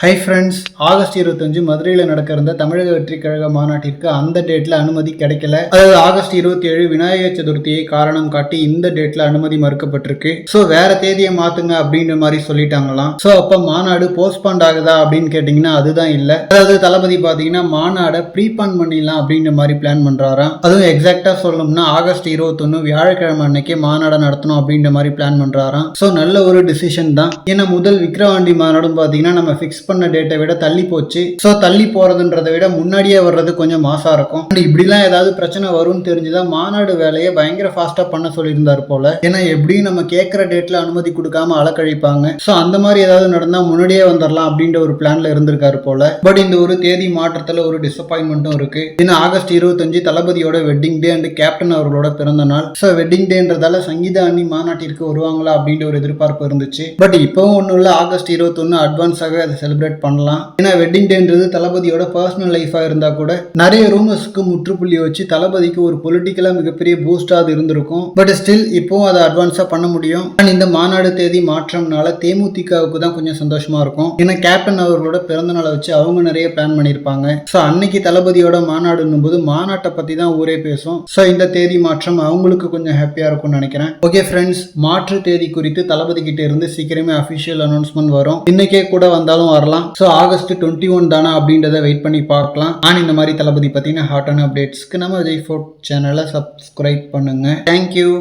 Hi friends, August 25 மதுரையில் நடக்க இருந்த தமிழக வெற்றி கழக மாநாட்டிற்கு அந்த டேட்ல அனுமதி கிடைக்கல. அதாவது ஆகஸ்ட் 27 விநாயகர் சதுர்த்தியை காரணம் காட்டி இந்த டேட்ல அனுமதி மறுக்கப்பட்டிருக்கு. ஸோ வேற தேதியை மாத்துங்க அப்படின்ற மாதிரி சொல்லிட்டாங்களாம். ஸோ அப்ப மாநாடு போஸ்ட்பாண்ட் ஆகுதா அப்படின்னு கேட்டீங்கன்னா அதுதான் இல்லை. அதாவது தளபதி பாத்தீங்கன்னா மாநாடை ப்ரீபான் பண்ணிடலாம் அப்படின்ற மாதிரி பிளான் பண்றாராம். அதுவும் எக்ஸாக்டா சொல்லணும்னா ஆகஸ்ட் 21 வியாழக்கிழமை அன்னைக்கு மாநாடை நடத்தணும் அப்படின்ற மாதிரி பிளான் பண்றாராம். ஸோ நல்ல ஒரு டிசிஷன் தான். ஏன்னா முதல் விக்கிரவாண்டி மாநாடும் பாத்தீங்கன்னா நம்ம ஃபிக்ஸ் பண்ண டேட்டை விட தள்ளி போச்சு. சோ தள்ளி போறதுன்றதை விட முன்னாடியே வர்றது கொஞ்சம் மாசா இருக்கும். இப்படிலாம் ஏதாவது பிரச்சனை வரும்னு தெரிஞ்சுதான் மாநாடு வேலையை பயங்கர ஃபாஸ்டா பண்ண சொல்லியிருந்தாரு போல. ஏன்னா எப்படியும் நம்ம கேட்கிற டேட்ல அனுமதி கொடுக்காம அலக்கழிப்பாங்க. சோ அந்த மாதிரி ஏதாவது நடந்தா முன்னாடியே வந்துடலாம் அப்படின்ற ஒரு பிளான்ல இருந்திருக்காரு போல. பட் இந்த ஒரு தேதி மாற்றத்துல ஒரு டிசப்பாயின்மெண்ட்டும் இருக்கு. ஏன்னா ஆகஸ்ட் 25 தளபதியோட வெட்டிங் டே அண்ட் கேப்டன் அவர்களோட பிறந்த நாள். சோ வெட்டிங் டேன்றதால சங்கீதா அண்ணி மாநாட்டிற்கு வருவாங்களா அப்படின்ற ஒரு எதிர்பார்ப்பு இருந்துச்சு. பட் இப்பவும் ஒன்றும் இல்லை, ஆகஸ்ட் 21 அட்வான்ஸாகவே அதை செலிப்ரேட் பண்ணலாம். ஏன்னா வெட்டிங் டேன்றது தளபதியோட பர்சனல் லைஃபா இருந்தா கூட நிறைய ரூமர்ஸ்க்கு முற்றுப்புள்ளி வச்சு தளபதிக்கு ஒரு பொலிட்டிக்கலா மிகப்பெரிய பூஸ்டா அது இருந்திருக்கும். பட் ஸ்டில் இப்போ அதை அட்வான்ஸா பண்ண முடியும். இந்த மாநாடு தேதி மாற்றம்னால தேமுதிகவுக்கு தான் கொஞ்சம் சந்தோஷமா இருக்கும். ஏன்னா கேப்டன் அவர்களோட பிறந்த நாளை வச்சு அவங்க நிறைய பிளான் பண்ணியிருப்பாங்க. ஸோ அன்னைக்கு தளபதியோட மாநாடுன்னும் போது மாநாட்டை பத்தி தான் ஊரே பேசும். ஸோ இந்த தேதி மாற்றம் அவங்களுக்கு கொஞ்சம் ஹாப்பியா இருக்கும்னு நினைக்கிறேன். ஓகே ஃப்ரெண்ட்ஸ், மாற்று தேதி குறித்து தளபதி கிட்ட இருந்து சீக்கிரமே அபிஷியல் அனௌன்ஸ்மெண்ட் வரும். இன்னைக்கே கூட வந்தாலும் வரலாம். ஸோ ஆகஸ்ட் 21 தானா அப்படின்றத வெயிட் பண்ணி பார்க்கலாம். ஆனால் இந்த மாதிரி தளபதி பற்றின ஹாட்டான அப்டேட்ஸ்க்கு நம்ம விஜய் ஃபோர்ட் சேனலை சப்ஸ்கிரைப் பண்ணுங்க. தேங்க்யூ.